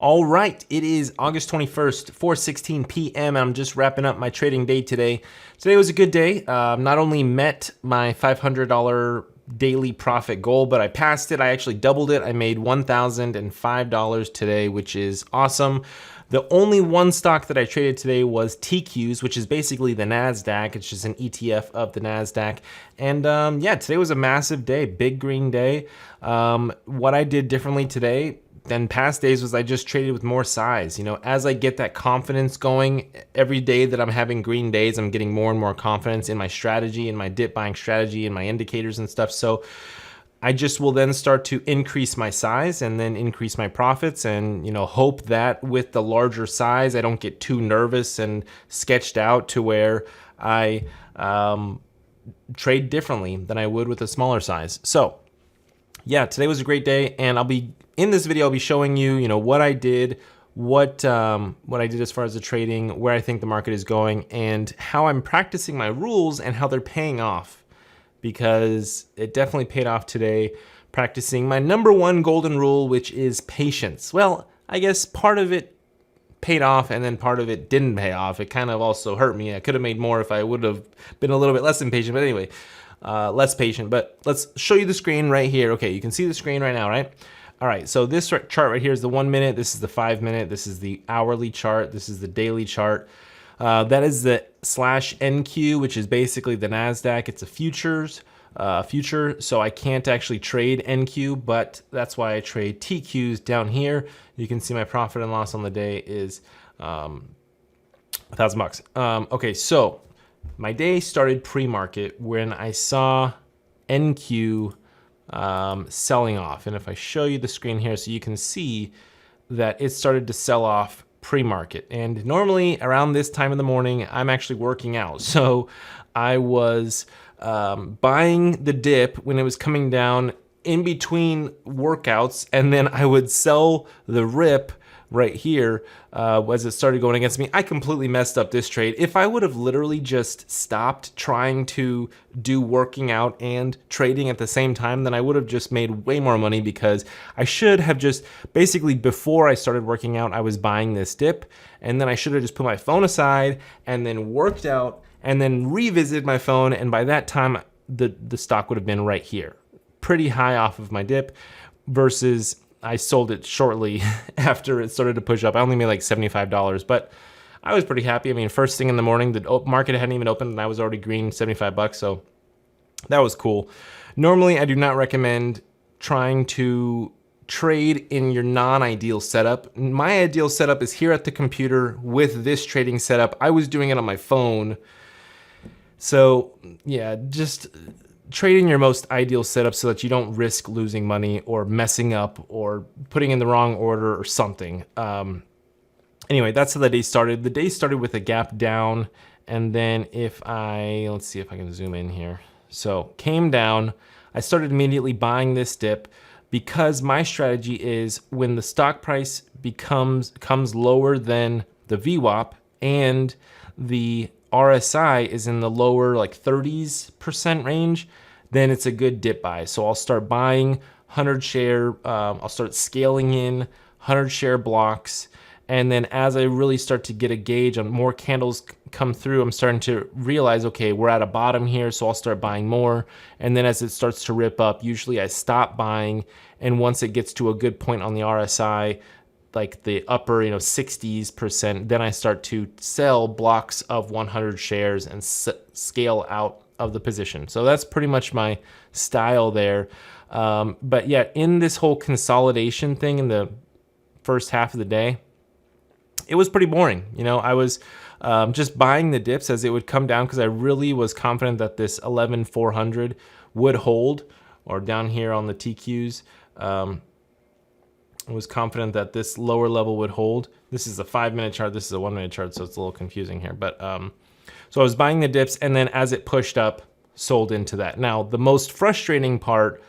All right, it is August 21st, 4:16 p.m. and I'm just wrapping up my trading day today. Today was a good day. Not only met my $500 daily profit goal, but I passed it. I actually doubled it. I made $1,005 today, which is awesome. The only one stock that I traded today was TQs, which is basically the NASDAQ. It's just an ETF of the NASDAQ. And yeah, today was a massive day, big green day. What I did differently today than past days was I just traded with more size. You know, as I get that confidence going, every day that I'm having green days, I'm getting more and more confidence in my strategy, in my dip buying strategy, and my indicators and stuff. So I just will then start to increase my size and then increase my profits, and you know, hope that with the larger size I don't get too nervous and sketched out to where I trade differently than I would with a smaller size. So yeah, today was a great day, and in this video I'll be showing you, what I did, what I did as far as the trading, where I think the market is going, and how I'm practicing my rules and how they're paying off, because it definitely paid off today, practicing my number one golden rule, which is patience. Well, I guess part of it paid off and then part of it didn't pay off. It kind of also hurt me. I could have made more if I would have been a little bit less impatient, but anyway, less patient. But let's show you the screen right here. Okay, you can see the screen right now, right? All right, so this chart right here is the 1 minute, this is the 5 minute, this is the hourly chart, this is the daily chart. That is the /NQ, which is basically the NASDAQ. It's a future, so I can't actually trade NQ, but that's why I trade TQs down here. You can see my profit and loss on the day is $1,000. Okay, so my day started pre-market when I saw NQ selling off. And if I show you the screen here, so you can see that it started to sell off pre-market. And normally around this time in the morning, I'm actually working out. So I was buying the dip when it was coming down in between workouts, and then I would sell the rip right here as it started going against me. I completely messed up this trade. If I would have literally just stopped trying to do working out and trading at the same time, then I would have just made way more money, because I should have just basically, before I started working out, I was buying this dip, and then I should have just put my phone aside and then worked out and then revisited my phone, and by that time the stock would have been right here, pretty high off of my dip, versus I sold it shortly after it started to push up. I only made like $75, but I was pretty happy. I mean, first thing in the morning, the market hadn't even opened and I was already green 75 bucks. So that was cool. Normally, I do not recommend trying to trade in your non-ideal setup. My ideal setup is here at the computer with this trading setup. I was doing it on my phone. So yeah, just trade in your most ideal setup so that you don't risk losing money or messing up or putting in the wrong order or something. Anyway, that's how the day started. The day started with a gap down, and then let's see if I can zoom in here. So came down, I started immediately buying this dip, because my strategy is when the stock price comes lower than the VWAP and the RSI is in the lower like 30% range, then it's a good dip buy. So I'll start buying 100 share, I'll start scaling in 100 share blocks. And then as I really start to get a gauge on more candles come through, I'm starting to realize, okay, we're at a bottom here, so I'll start buying more. And then as it starts to rip up, usually I stop buying. And once it gets to a good point on the RSI, like the upper 60%, then I start to sell blocks of 100 shares and scale out of the position. So that's pretty much my style there. But yeah, in this whole consolidation thing in the first half of the day, it was pretty boring. I was just buying the dips as it would come down, because I really was confident that this 11,400 would hold, or down here on the TQs, I was confident that this lower level would hold. This is a 5 minute chart, this is a 1 minute chart, so it's a little confusing here. But so I was buying the dips, and then as it pushed up, sold into that. Now, the most frustrating part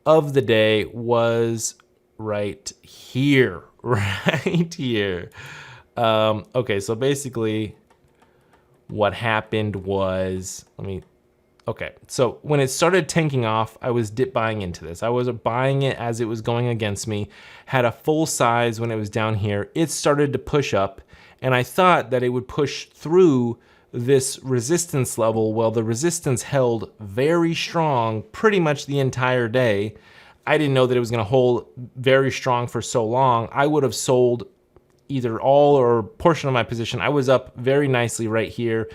of the day was right here, right here. Okay, so basically what happened was, Okay, so when it started tanking off, I was dip buying into this. I was buying it as it was going against me, had a full size when it was down here. It started to push up, and I thought that it would push through this resistance level. Well, the resistance held very strong pretty much the entire day. I didn't know that it was gonna hold very strong for so long. I would have sold either all or portion of my position. I was up very nicely right here.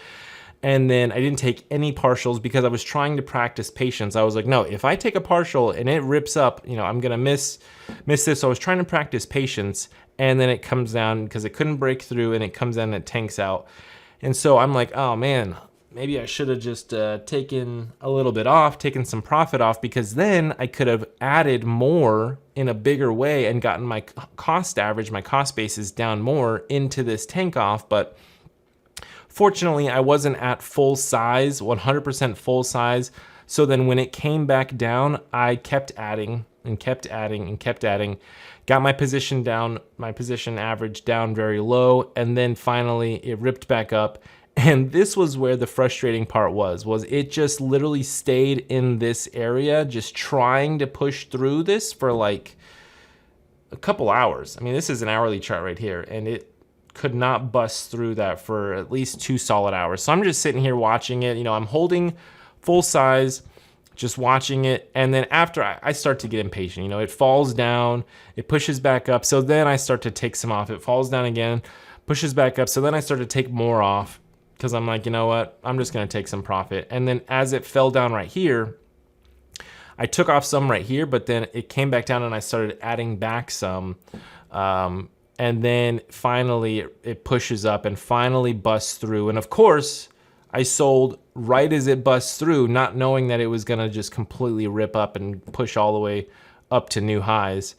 And then I didn't take any partials because I was trying to practice patience. I was like, no, if I take a partial and it rips up, you know, I'm gonna miss this. So I was trying to practice patience, and then it comes down because it couldn't break through, and it comes down and it tanks out. And so I'm like, oh man, maybe I should have just taken a little bit off, taken some profit off, because then I could have added more in a bigger way and gotten my cost average, my cost basis down more into this tank off. But fortunately, I wasn't at full size, 100% full size. So then when it came back down, I kept adding and kept adding and kept adding, got my position down, my position average down very low. And then finally it ripped back up. And this was where the frustrating part was it just literally stayed in this area, just trying to push through this for like a couple hours. I mean, this is an hourly chart right here, and it could not bust through that for at least 2 solid hours. So I'm just sitting here watching it. You know, I'm holding full size, just watching it. And then after I start to get impatient, you know, it falls down, it pushes back up. So then I start to take some off. It falls down again, pushes back up. So then I start to take more off because I'm like, you know what? I'm just going to take some profit. And then as it fell down right here, I took off some right here, but then it came back down and I started adding back some. And then finally it pushes up and finally busts through. And of course, I sold right as it busts through, not knowing that it was gonna just completely rip up and push all the way up to new highs.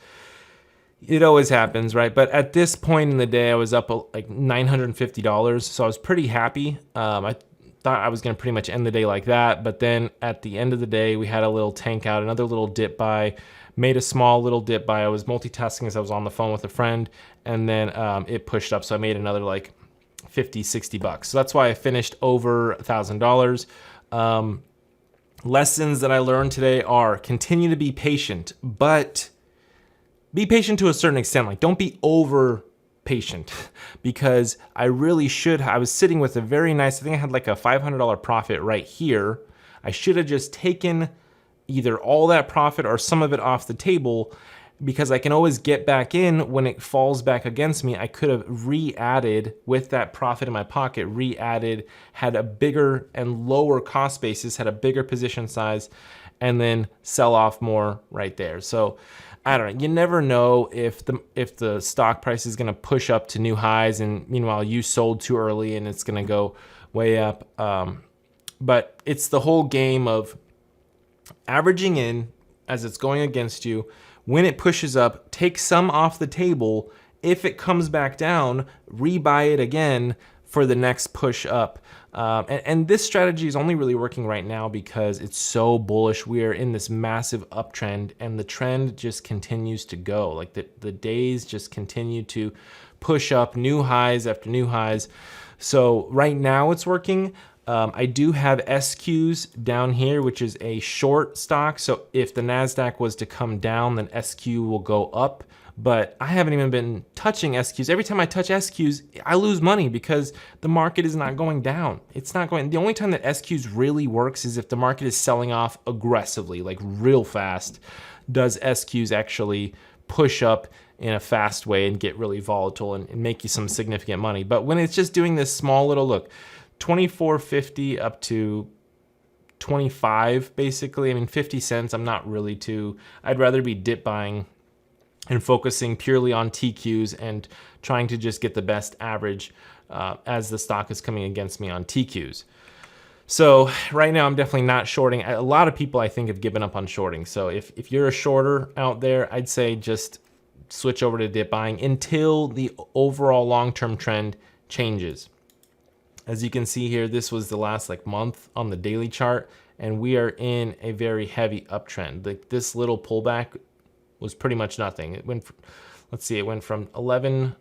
It always happens, right? But at this point in the day, I was up like $950. So I was pretty happy. I thought I was gonna pretty much end the day like that. But then at the end of the day, we had a little tank out, another little dip buy, made a small little dip buy. I was multitasking as I was on the phone with a friend, and then it pushed up. So I made another like 50, 60 bucks. So that's why I finished over $1,000. Lessons that I learned today are continue to be patient, but be patient to a certain extent. Like, don't be over patient, because I really should. I was sitting with a very nice, I think I had like a $500 profit right here. I should have just taken either all that profit or some of it off the table, because I can always get back in when it falls back against me. I could have re-added with that profit in my pocket, re-added, had a bigger and lower cost basis, had a bigger position size, and then sell off more right there. So I don't know. You never know if the stock price is going to push up to new highs, and meanwhile you sold too early and it's going to go way up. But it's the whole game of averaging in as it's going against you. When it pushes up, take some off the table. If it comes back down, rebuy it again for the next push up. And this strategy is only really working right now because it's so bullish. We are in this massive uptrend, and the trend just continues to go. Like the days just continue to push up, new highs after new highs. So right now it's working. I do have SQs down here, which is a short stock. So if the NASDAQ was to come down, then SQ will go up. But I haven't even been touching SQs. Every time I touch SQs, I lose money because the market is not going down. It's not going. The only time that SQs really works is if the market is selling off aggressively, like real fast. Does SQs actually push up in a fast way and get really volatile and make you some significant money? But when it's just doing this small little look, 24.50 up to 25 basically. I mean, 50 cents. I'm not really too. I'd rather be dip buying and focusing purely on TQs and trying to just get the best average as the stock is coming against me on TQs. So right now I'm definitely not shorting. A lot of people I think have given up on shorting. So if you're a shorter out there, I'd say just switch over to dip buying until the overall long-term trend changes. As you can see here, this was the last like month on the daily chart, and we are in a very heavy uptrend. Like this little pullback was pretty much nothing. It went, let's see, it went from 11,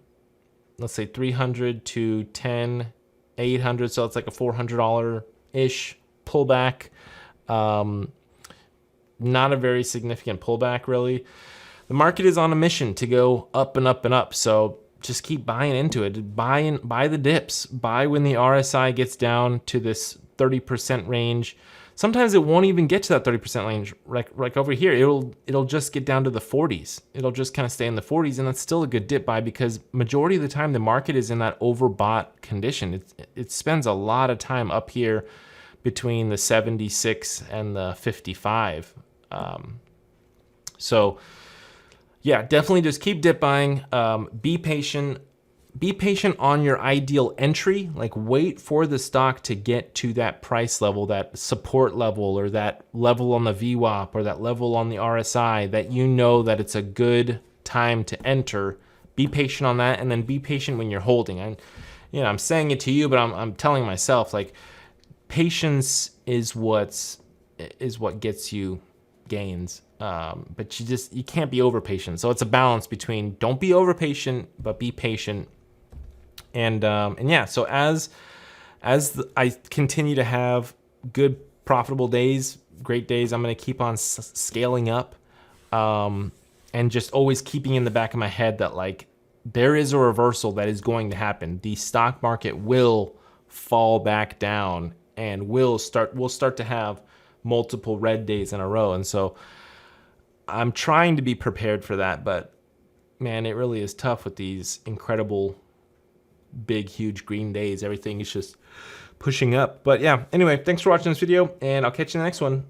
let's say 300 to 10, 800. So it's like a $400-ish pullback. Not a very significant pullback, really. The market is on a mission to go up and up and up. So just keep buying into it. Buy the dips. Buy when the RSI gets down to this 30% range. Sometimes it won't even get to that 30% range. Like over here, it'll just get down to the 40s. It'll just kind of stay in the 40s, and that's still a good dip buy because majority of the time the market is in that overbought condition. It spends a lot of time up here between the 76 and the 55. So yeah, definitely just keep dip buying. Be patient. Be patient on your ideal entry. Like wait for the stock to get to that price level, that support level, or that level on the VWAP, or that level on the RSI that you know that it's a good time to enter. Be patient on that, and then be patient when you're holding. I'm saying it to you, but I'm telling myself, like, patience is what gets you gains. But you can't be over patient. So it's a balance between don't be over patient, but be patient. And yeah, so as I continue to have good profitable days, great days, I'm going to keep on scaling up, and just always keeping in the back of my head that, like, there is a reversal that is going to happen. The stock market will fall back down, and we'll start to have multiple red days in a row. And so I'm trying to be prepared for that, but man, it really is tough with these incredible big, huge green days. Everything is just pushing up. But yeah, anyway, thanks for watching this video, and I'll catch you in the next one.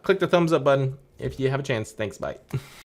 Click the thumbs up button if you have a chance. Thanks, bye.